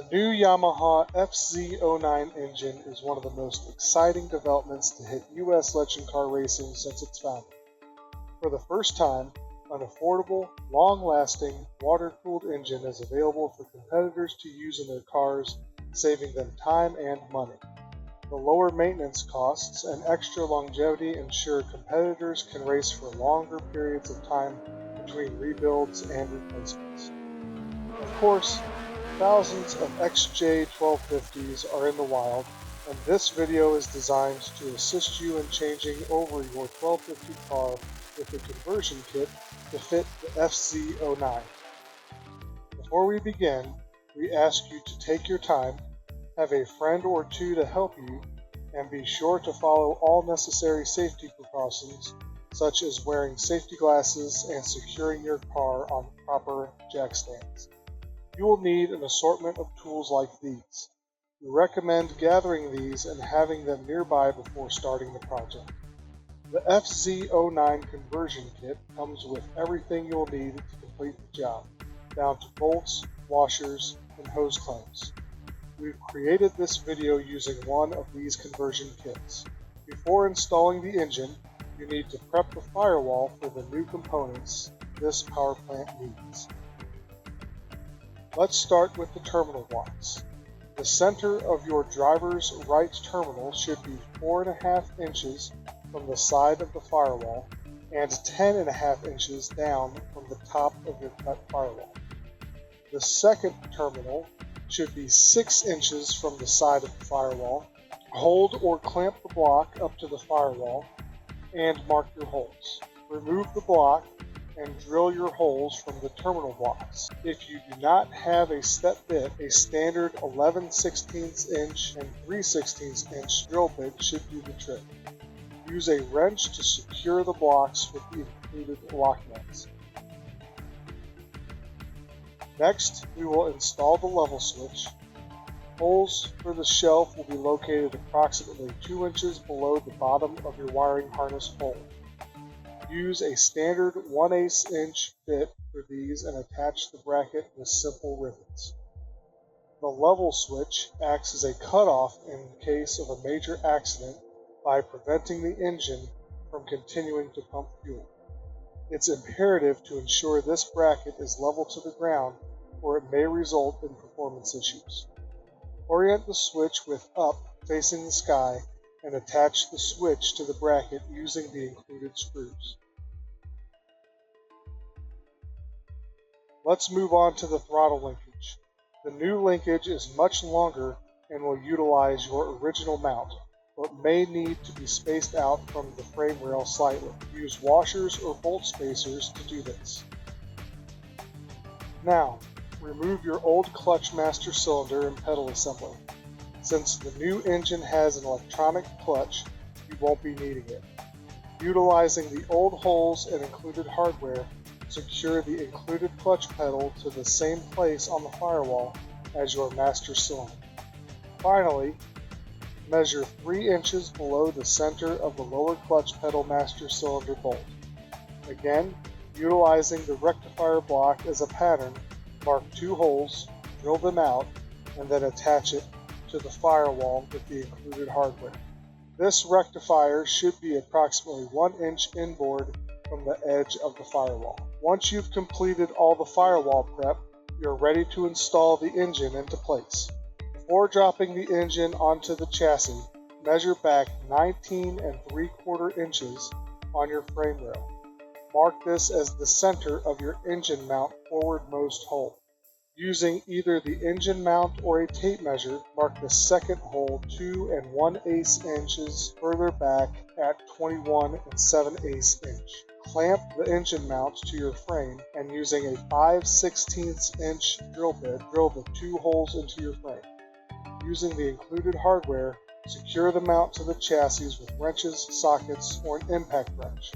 The new Yamaha FZ09 engine is one of the most exciting developments to hit US legend car racing since its founding. For the first time, an affordable, long-lasting, water-cooled engine is available for competitors to use in their cars, saving them time and money. The lower maintenance costs and extra longevity ensure competitors can race for longer periods of time between rebuilds and replacements. Of course, thousands of XJ1250s are in the wild, and this video is designed to assist you in changing over your 1250 car with a conversion kit to fit the FZ09. Before we begin, we ask you to take your time, have a friend or two to help you, and be sure to follow all necessary safety precautions, such as wearing safety glasses and securing your car on proper jack stands. You will need an assortment of tools like these. We recommend gathering these and having them nearby before starting the project. The FZ09 conversion kit comes with everything you'll need to complete the job, down to bolts, washers, and hose clamps. We've created this video using one of these conversion kits. Before installing the engine, you need to prep the firewall for the new components this power plant needs. Let's start with the terminal blocks. The center of your driver's right terminal should be 4.5 inches from the side of the firewall and 10.5 inches down from the top of your cut firewall. The second terminal should be 6 inches from the side of the firewall. Hold or clamp the block up to the firewall and mark your holes. Remove the block and drill your holes from the terminal blocks. If you do not have a step bit, a standard 11/16 inch and 3/16 inch drill bit should do the trick. Use a wrench to secure the blocks with the included lock nuts. Next, we will install the level switch. Holes for the shelf will be located approximately 2 inches below the bottom of your wiring harness hole. Use a standard 1/8 inch bit for these and attach the bracket with simple rivets. The level switch acts as a cutoff in case of a major accident by preventing the engine from continuing to pump fuel. It's imperative to ensure this bracket is level to the ground, or it may result in performance issues. Orient the switch with up facing the sky and attach the switch to the bracket using the included screws. Let's move on to the throttle linkage. The new linkage is much longer and will utilize your original mount, but may need to be spaced out from the frame rail slightly. Use washers or bolt spacers to do this. Now, remove your old clutch master cylinder and pedal assembly. Since the new engine has an electronic clutch, you won't be needing it. Utilizing the old holes and included hardware, secure the included clutch pedal to the same place on the firewall as your master cylinder. Finally, measure 3 inches below the center of the lower clutch pedal master cylinder bolt. Again, utilizing the rectifier block as a pattern, mark 2 holes, drill them out, and then attach it to the firewall with the included hardware. This rectifier should be approximately 1 inch inboard from the edge of the firewall. Once you've completed all the firewall prep, you're ready to install the engine into place. Before dropping the engine onto the chassis, measure back 19 3/4 inches on your frame rail. Mark this as the center of your engine mount forwardmost hole. Using either the engine mount or a tape measure, mark the second hole 2 1/8 inches further back at 21 7/8 inch. Clamp the engine mount to your frame and using a 5/16 inch drill bit, drill the 2 holes into your frame. Using the included hardware, secure the mount to the chassis with wrenches, sockets, or an impact wrench.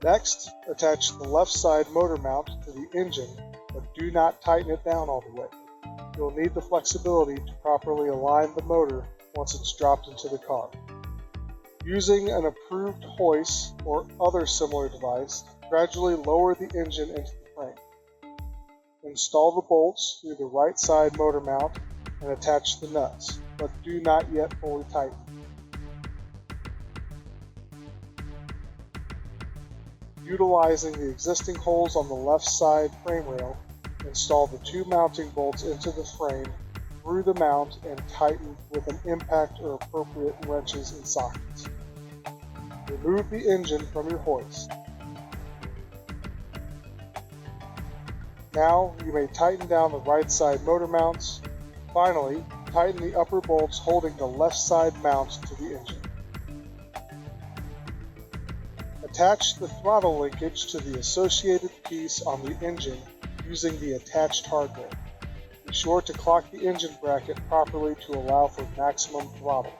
Next, attach the left side motor mount to the engine, but do not tighten it down all the way. You'll need the flexibility to properly align the motor once it's dropped into the car. Using an approved hoist or other similar device, gradually lower the engine into the frame. Install the bolts through the right side motor mount and attach the nuts, but do not yet fully tighten. Utilizing the existing holes on the left side frame rail, install the 2 mounting bolts into the frame through the mount and tighten with an impact or appropriate wrenches and sockets. Remove the engine from your hoist. Now you may tighten down the right side motor mounts. Finally, tighten the upper bolts holding the left side mount to the engine. Attach the throttle linkage to the associated piece on the engine using the attached hardware. Be sure to clock the engine bracket properly to allow for maximum throttle.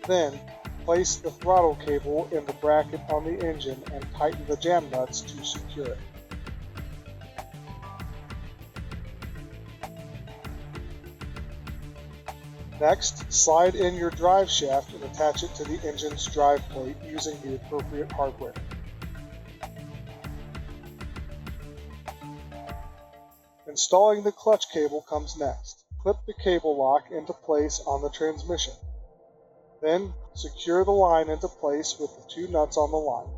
Then, place the throttle cable in the bracket on the engine and tighten the jam nuts to secure it. Next, slide in your drive shaft and attach it to the engine's drive plate using the appropriate hardware. Installing the clutch cable comes next. Clip the cable lock into place on the transmission. Then, secure the line into place with the 2 nuts on the line.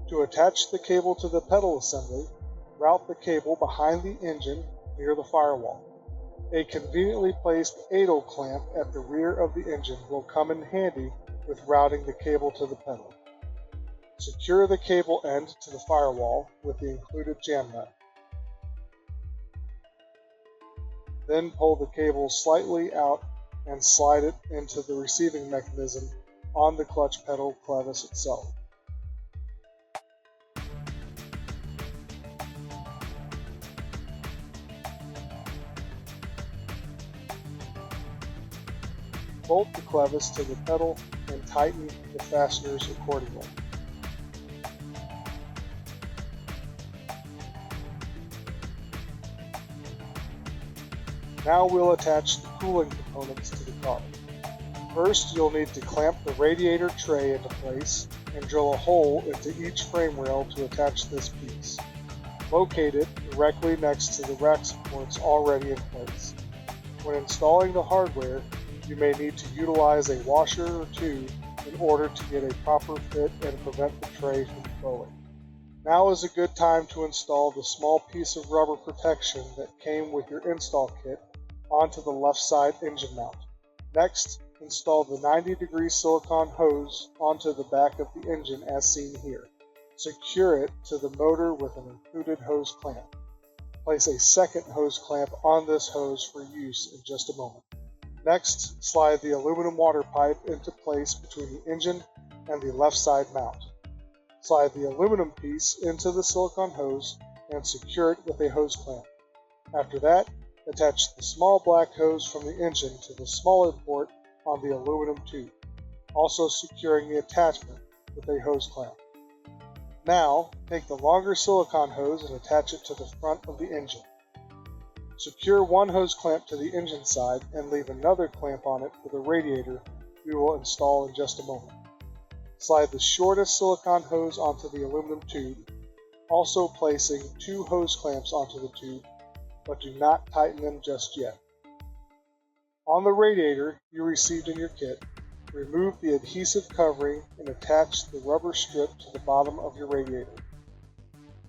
To attach the cable to the pedal assembly, route the cable behind the engine near the firewall. A conveniently placed idle clamp at the rear of the engine will come in handy with routing the cable to the pedal. Secure the cable end to the firewall with the included jam nut. Then pull the cable slightly out and slide it into the receiving mechanism on the clutch pedal clevis itself. Bolt the clevis to the pedal and tighten the fasteners accordingly. Now we'll attach the cooling components to the car. First, you'll need to clamp the radiator tray into place and drill a hole into each frame rail to attach this piece. Locate it directly next to the rack supports already in place. When installing the hardware, you may need to utilize a washer or 2 in order to get a proper fit and prevent the tray from flowing. Now is a good time to install the small piece of rubber protection that came with your install kit onto the left side engine mount. Next, install the 90-degree silicone hose onto the back of the engine as seen here. Secure it to the motor with an included hose clamp. Place a second hose clamp on this hose for use in just a moment. Next, slide the aluminum water pipe into place between the engine and the left side mount. Slide the aluminum piece into the silicone hose and secure it with a hose clamp. After that, attach the small black hose from the engine to the smaller port on the aluminum tube, also securing the attachment with a hose clamp. Now, take the longer silicone hose and attach it to the front of the engine. Secure one hose clamp to the engine side and leave another clamp on it for the radiator we will install in just a moment. Slide the shortest silicone hose onto the aluminum tube, also placing 2 hose clamps onto the tube, but do not tighten them just yet. On the radiator you received in your kit, remove the adhesive covering and attach the rubber strip to the bottom of your radiator.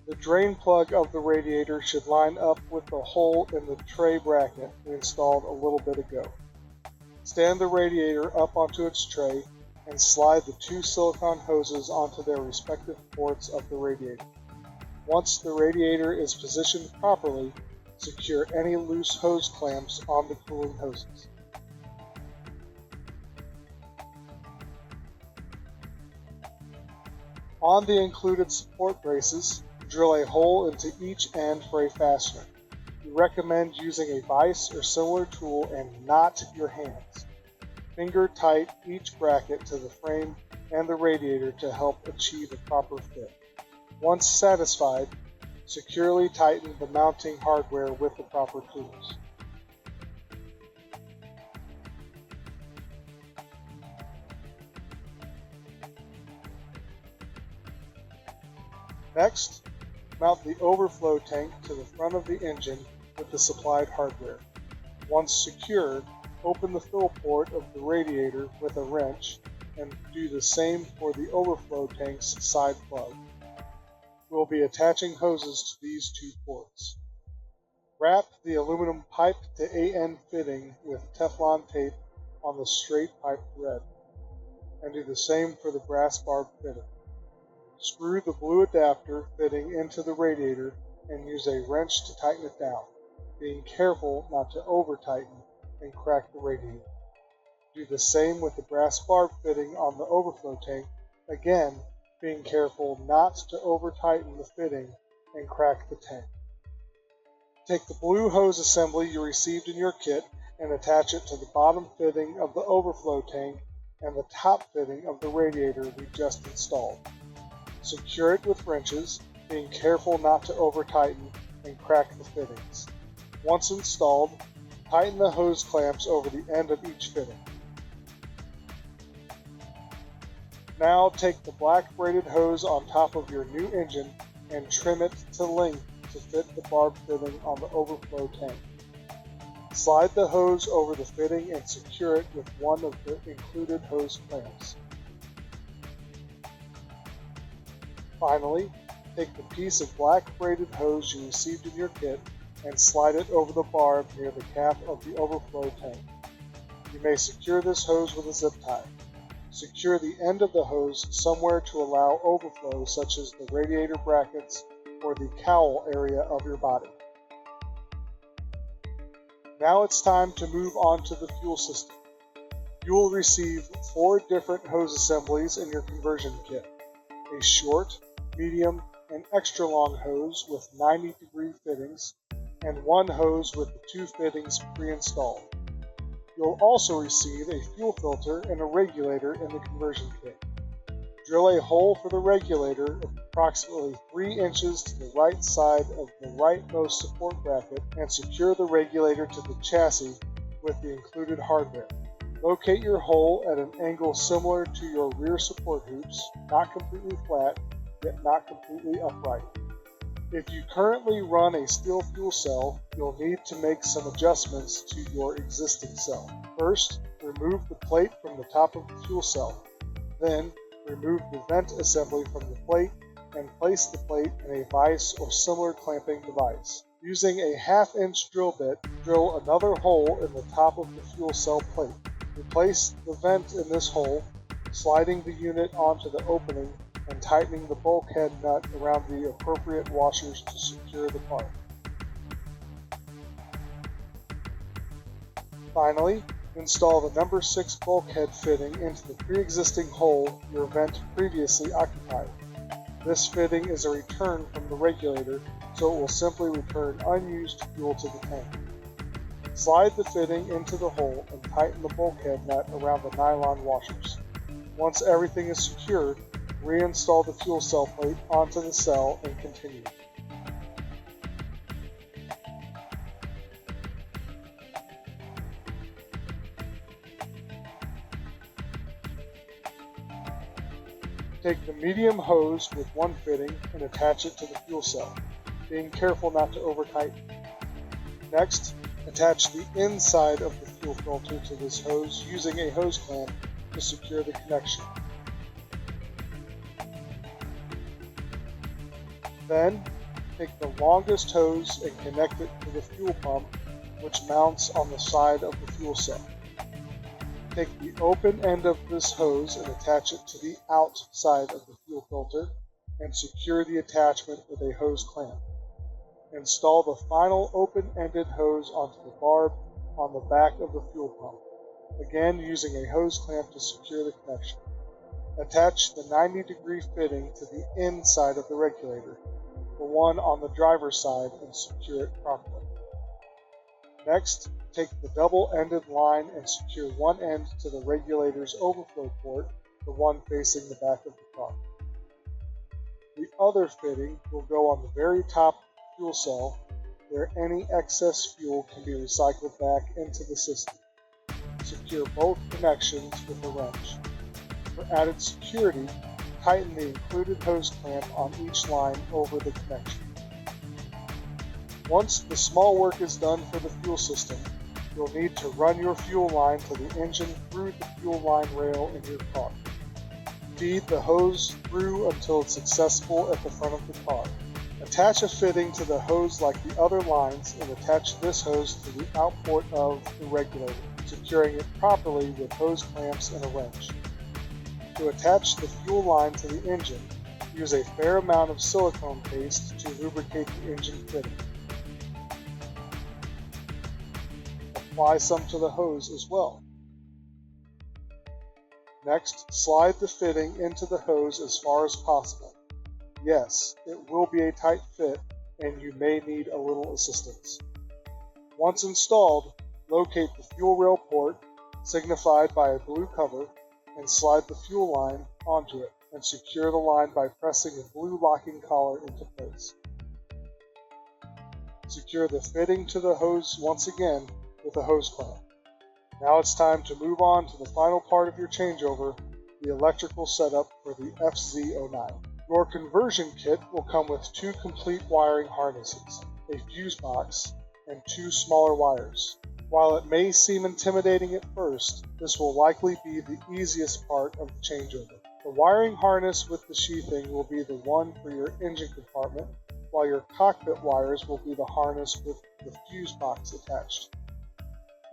The drain plug of the radiator should line up with the hole in the tray bracket we installed a little bit ago. Stand the radiator up onto its tray and slide the 2 silicone hoses onto their respective ports of the radiator. Once the radiator is positioned properly, secure any loose hose clamps on the cooling hoses. On the included support braces, drill a hole into each end for a fastener. We recommend using a vise or similar tool and not your hands. Finger tight each bracket to the frame and the radiator to help achieve a proper fit. Once satisfied, securely tighten the mounting hardware with the proper tools. Next, mount the overflow tank to the front of the engine with the supplied hardware. Once secured, open the fill port of the radiator with a wrench and do the same for the overflow tank's side plug. We'll be attaching hoses to these two ports. Wrap the aluminum pipe to AN fitting with Teflon tape on the straight pipe thread, and do the same for the brass barb fitting. Screw the blue adapter fitting into the radiator and use a wrench to tighten it down, being careful not to over-tighten and crack the radiator. Do the same with the brass barb fitting on the overflow tank, again being careful not to over-tighten the fitting and crack the tank. Take the blue hose assembly you received in your kit and attach it to the bottom fitting of the overflow tank and the top fitting of the radiator we just installed. Secure it with wrenches, being careful not to over-tighten and crack the fittings. Once installed, tighten the hose clamps over the end of each fitting. Now take the black braided hose on top of your new engine and trim it to length to fit the barb fitting on the overflow tank. Slide the hose over the fitting and secure it with one of the included hose clamps. Finally, take the piece of black braided hose you received in your kit and slide it over the barb near the cap of the overflow tank. You may secure this hose with a zip tie. Secure the end of the hose somewhere to allow overflow, such as the radiator brackets or the cowl area of your body. Now it's time to move on to the fuel system. You will receive 4 different hose assemblies in your conversion kit: a short, medium, and extra long hose with 90-degree fittings, and 1 hose with the 2 fittings pre-installed. You'll also receive a fuel filter and a regulator in the conversion kit. Drill a hole for the regulator approximately 3 inches to the right side of the rightmost support bracket and secure the regulator to the chassis with the included hardware. Locate your hole at an angle similar to your rear support hoops, not completely flat, yet not completely upright. If you currently run a steel fuel cell, you'll need to make some adjustments to your existing cell. First, remove the plate from the top of the fuel cell. Then, remove the vent assembly from the plate and place the plate in a vise or similar clamping device. Using a 1/2-inch drill bit, drill another hole in the top of the fuel cell plate. Replace the vent in this hole, sliding the unit onto the opening and tightening the bulkhead nut around the appropriate washers to secure the part. Finally, install the number 6 bulkhead fitting into the pre-existing hole your vent previously occupied. This fitting is a return from the regulator, so it will simply return unused fuel to the tank. Slide the fitting into the hole and tighten the bulkhead nut around the nylon washers. Once everything is secured, reinstall the fuel cell plate onto the cell and continue. Take the medium hose with 1 fitting and attach it to the fuel cell, being careful not to over-tighten. Next, attach the inside of the fuel filter to this hose using a hose clamp to secure the connection. Then, take the longest hose and connect it to the fuel pump, which mounts on the side of the fuel cell. Take the open end of this hose and attach it to the outside of the fuel filter and secure the attachment with a hose clamp. Install the final open-ended hose onto the barb on the back of the fuel pump, again using a hose clamp to secure the connection. Attach the 90-degree fitting to the inside of the regulator, the one on the driver's side, and secure it properly. Next, take the double-ended line and secure one end to the regulator's overflow port, the one facing the back of the car. The other fitting will go on the very top fuel cell, where any excess fuel can be recycled back into the system. Secure both connections with a wrench. For added security, tighten the included hose clamp on each line over the connection. Once the small work is done for the fuel system, you'll need to run your fuel line to the engine through the fuel line rail in your car. Feed the hose through until it's accessible at the front of the car. Attach a fitting to the hose like the other lines and attach this hose to the output of the regulator, securing it properly with hose clamps and a wrench. To attach the fuel line to the engine, use a fair amount of silicone paste to lubricate the engine fitting. Apply some to the hose as well. Next, slide the fitting into the hose as far as possible. Yes, it will be a tight fit, and you may need a little assistance. Once installed, locate the fuel rail port, signified by a blue cover, and slide the fuel line onto it, and secure the line by pressing a blue locking collar into place. Secure the fitting to the hose once again with a hose clamp. Now it's time to move on to the final part of your changeover, the electrical setup for the FZ09. Your conversion kit will come with 2 complete wiring harnesses, a fuse box, and 2 smaller wires. While it may seem intimidating at first, this will likely be the easiest part of the changeover. The wiring harness with the sheathing will be the one for your engine compartment, while your cockpit wires will be the harness with the fuse box attached.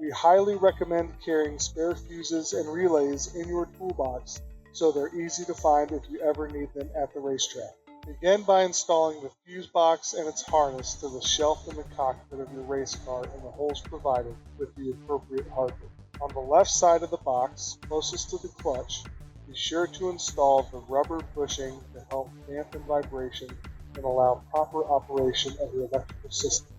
We highly recommend carrying spare fuses and relays in your toolbox so they're easy to find if you ever need them at the racetrack. Begin by installing the fuse box and its harness to the shelf in the cockpit of your race car in the holes provided with the appropriate hardware. On the left side of the box, closest to the clutch, be sure to install the rubber bushing to help dampen vibration and allow proper operation of your electrical system.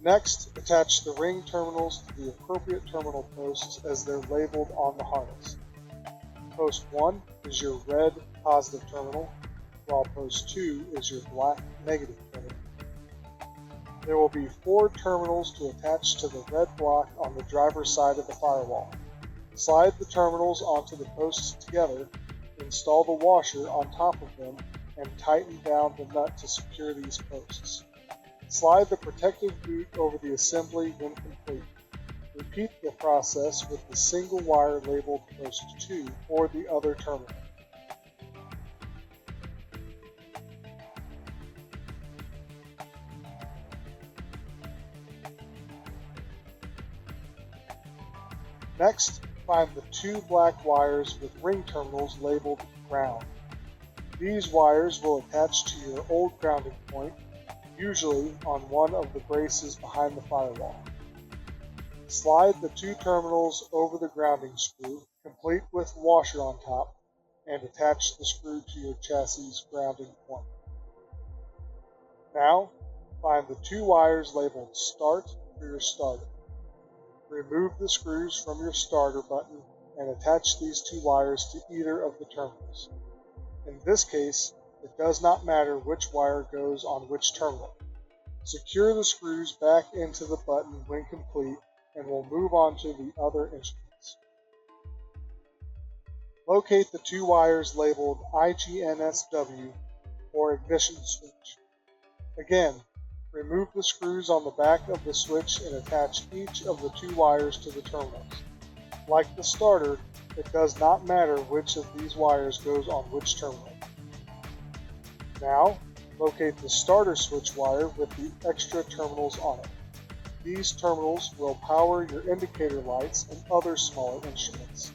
Next, attach the ring terminals to the appropriate terminal posts as they're labeled on the harness. Post 1 is your red positive terminal, while post 2 is your black negative terminal. There will be 4 terminals to attach to the red block on the driver's side of the firewall. Slide the terminals onto the posts together, install the washer on top of them, and tighten down the nut to secure these posts. Slide the protective boot over the assembly when complete. Repeat the process with the single wire labeled post 2 or the other terminal. Next, find the 2 black wires with ring terminals labeled ground. These wires will attach to your old grounding point, usually on one of the braces behind the firewall. Slide the 2 terminals over the grounding screw, complete with washer on top, and attach the screw to your chassis grounding point. Now, find the 2 wires labeled start for your starter. Remove the screws from your starter button and attach these 2 wires to either of the terminals. In this case, it does not matter which wire goes on which terminal. Secure the screws back into the button when complete, and we'll move on to the other instruments. Locate the 2 wires labeled IGNSW or ignition switch. Again, remove the screws on the back of the switch and attach each of the 2 wires to the terminals. Like the starter, it does not matter which of these wires goes on which terminal. Now, locate the starter switch wire with the extra terminals on it. These terminals will power your indicator lights and other smaller instruments.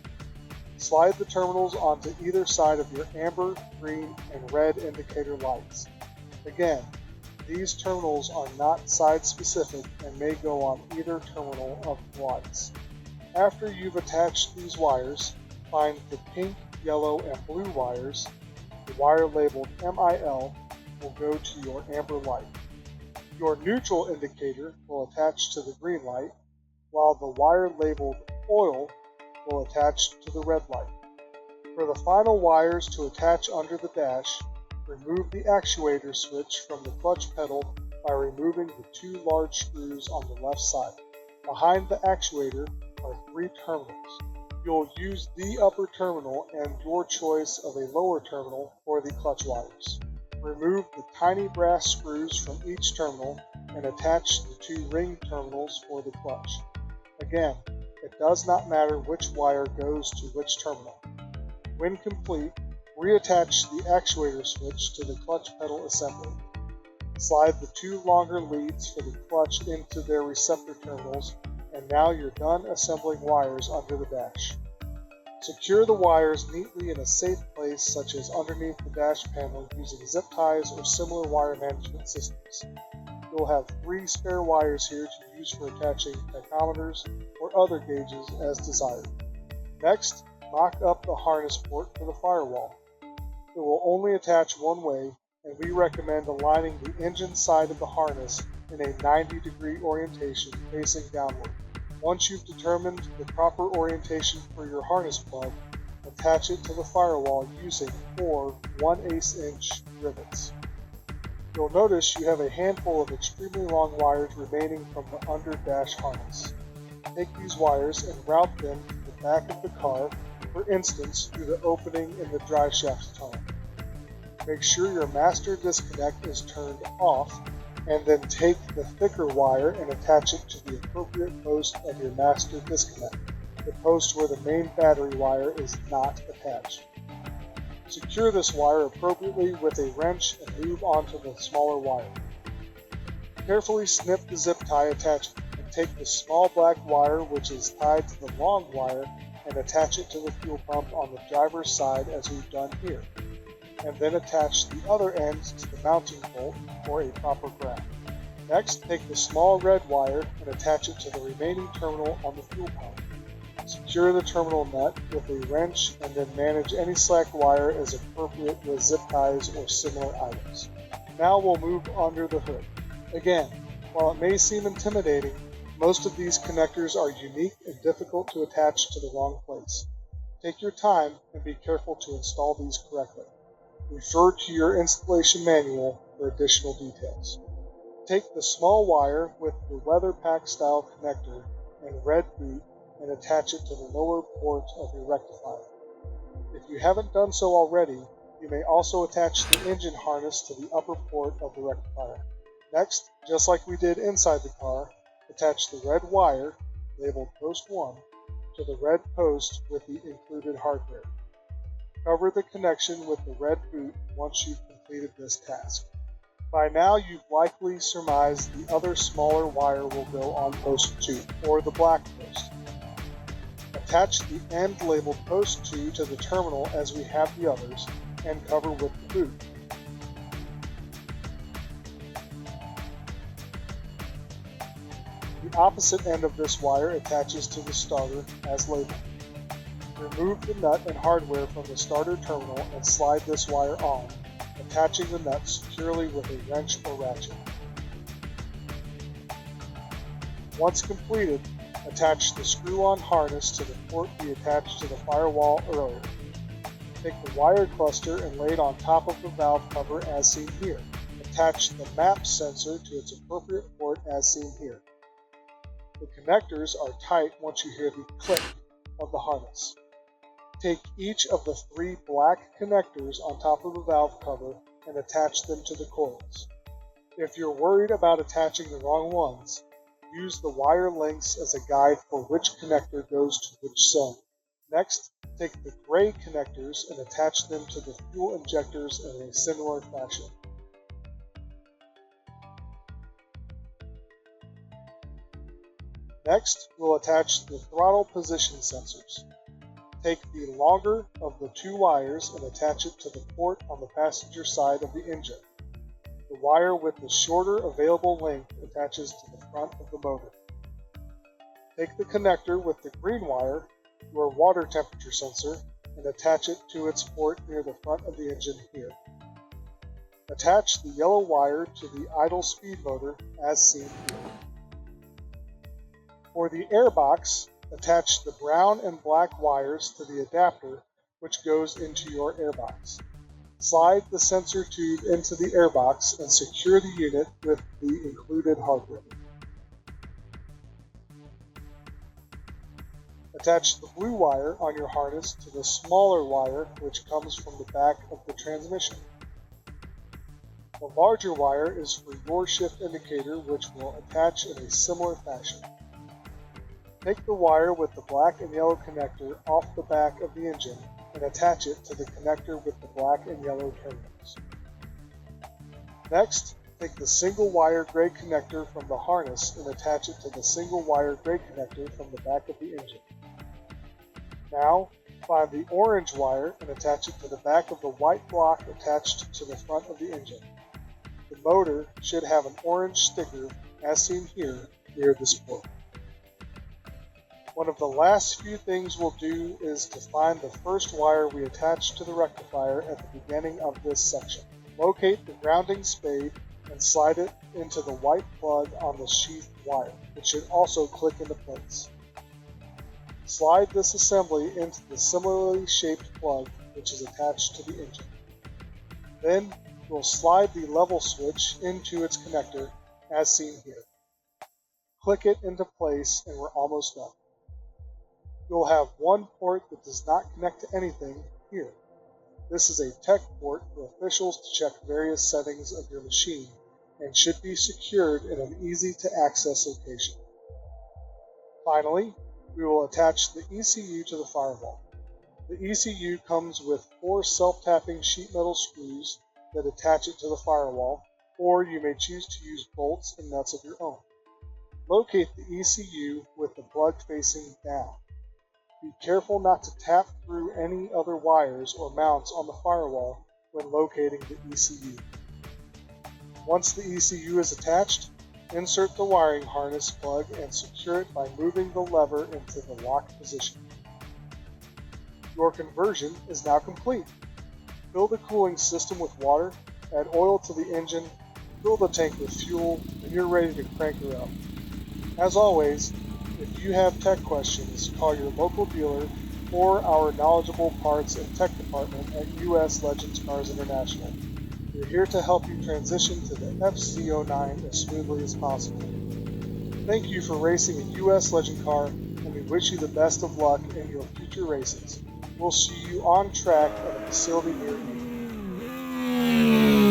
Slide the terminals onto either side of your amber, green, and red indicator lights. Again, these terminals are not side-specific and may go on either terminal of the lights. After you've attached these wires, find the pink, yellow, and blue wires. The wire labeled MIL will go to your amber light. Your neutral indicator will attach to the green light, while the wire labeled oil will attach to the red light. For the final wires to attach under the dash, remove the actuator switch from the clutch pedal by removing the 2 large screws on the left side. Behind the actuator are 3 terminals. You'll use the upper terminal and your choice of a lower terminal for the clutch wires. Remove the tiny brass screws from each terminal and attach the two ring terminals for the clutch. Again, it does not matter which wire goes to which terminal. When complete, reattach the actuator switch to the clutch pedal assembly. Slide the two longer leads for the clutch into their receptor terminals, and now you're done assembling wires under the dash. Secure the wires neatly in a safe place such as underneath the dash panel using zip ties or similar wire management systems. You'll have 3 spare wires here to use for attaching tachometers or other gauges as desired. Next, mock up the harness port for the Firewall. It will only attach one way, and we recommend aligning the engine side of the harness in a 90-degree orientation facing downward. Once you've determined the proper orientation for your harness plug, attach it to the Firewall using 4 1/8 inch rivets. You'll notice you have a handful of extremely long wires remaining from the under dash harness. Take these wires and route them to the back of the car, for instance through the opening in the driveshaft tunnel. Make sure your master disconnect is turned off, and then take the thicker wire and attach it to the appropriate post of your master disconnect, the post where the main battery wire is not attached. Secure this wire appropriately with a wrench and move on to the smaller wire. Carefully snip the zip tie attachment and take the small black wire which is tied to the long wire and attach it to the fuel pump on the driver's side as we've done here, and then attach the other end to the mounting bolt for a proper grab. Next, take the small red wire and attach it to the remaining terminal on the fuel pump. Secure the terminal nut with a wrench and then manage any slack wire as appropriate with zip ties or similar items. Now we'll move under the hood. Again, while it may seem intimidating, most of these connectors are unique and difficult to attach to the wrong place. Take your time and be careful to install these correctly. Refer to your installation manual for additional details. Take the small wire with the weather pack style connector and red boot and attach it to the lower port of your rectifier. If you haven't done so already, you may also attach the engine harness to the upper port of the rectifier. Next, just like we did inside the car, attach the red wire, labeled post 1, to the red post with the included hardware. Cover the connection with the red boot once you've completed this task. By now you've likely surmised the other smaller wire will go on post 2, or the black post. Attach the end labeled post 2 to the terminal as we have the others, and cover with the boot. The opposite end of this wire attaches to the starter as labeled. Remove the nut and hardware from the starter terminal and slide this wire on, attaching the nut securely with a wrench or ratchet. Once completed, attach the screw-on harness to the port we attached to the Firewall earlier. Take the wire cluster and lay it on top of the valve cover as seen here. Attach the map sensor to its appropriate port as seen here. The connectors are tight once you hear the click of the harness. Take each of the 3 black connectors on top of the valve cover and attach them to the coils. If you're worried about attaching the wrong ones, use the wire lengths as a guide for which connector goes to which cylinder. Next, take the gray connectors and attach them to the fuel injectors in a similar fashion. Next, we'll attach the throttle position sensors. Take the longer of the 2 wires and attach it to the port on the passenger side of the engine. The wire with the shorter available length attaches to the front of the motor. Take the connector with the green wire, your water temperature sensor, and attach it to its port near the front of the engine here. Attach the yellow wire to the idle speed motor as seen here. For the airbox, attach the brown and black wires to the adapter which goes into your airbox. Slide the sensor tube into the airbox and secure the unit with the included hardware. Attach the blue wire on your harness to the smaller wire which comes from the back of the transmission. The larger wire is for your shift indicator, which will attach in a similar fashion. Take the wire with the black and yellow connector off the back of the engine and attach it to the connector with the black and yellow terminals. Next, take the single wire gray connector from the harness and attach it to the single wire gray connector from the back of the engine. Now, find the orange wire and attach it to the back of the white block attached to the front of the engine. The motor should have an orange sticker, as seen here, near this port. One of the last few things we'll do is to find the first wire we attached to the rectifier at the beginning of this section. Locate the grounding spade and slide it into the white plug on the sheath wire. It should also click into place. Slide this assembly into the similarly shaped plug which is attached to the engine. Then we'll slide the level switch into its connector as seen here. Click it into place and we're almost done. You'll have one port that does not connect to anything here. This is a tech port for officials to check various settings of your machine and should be secured in an easy to access location. Finally, we will attach the ECU to the firewall. The ECU comes with 4 self-tapping sheet metal screws that attach it to the firewall, or you may choose to use bolts and nuts of your own. Locate the ECU with the plug facing down. Be careful not to tap through any other wires or mounts on the firewall when locating the ECU. Once the ECU is attached, insert the wiring harness plug and secure it by moving the lever into the locked position. Your conversion is now complete. Fill the cooling system with water, add oil to the engine, fill the tank with fuel, and you're ready to crank her up. As always, if you have tech questions, call your local dealer or our knowledgeable parts and tech department at US Legends Cars International. We're here to help you transition to the FZ09 as smoothly as possible. Thank you for racing a US Legend car, and we wish you the best of luck in your future races. We'll see you on track at a facility near you.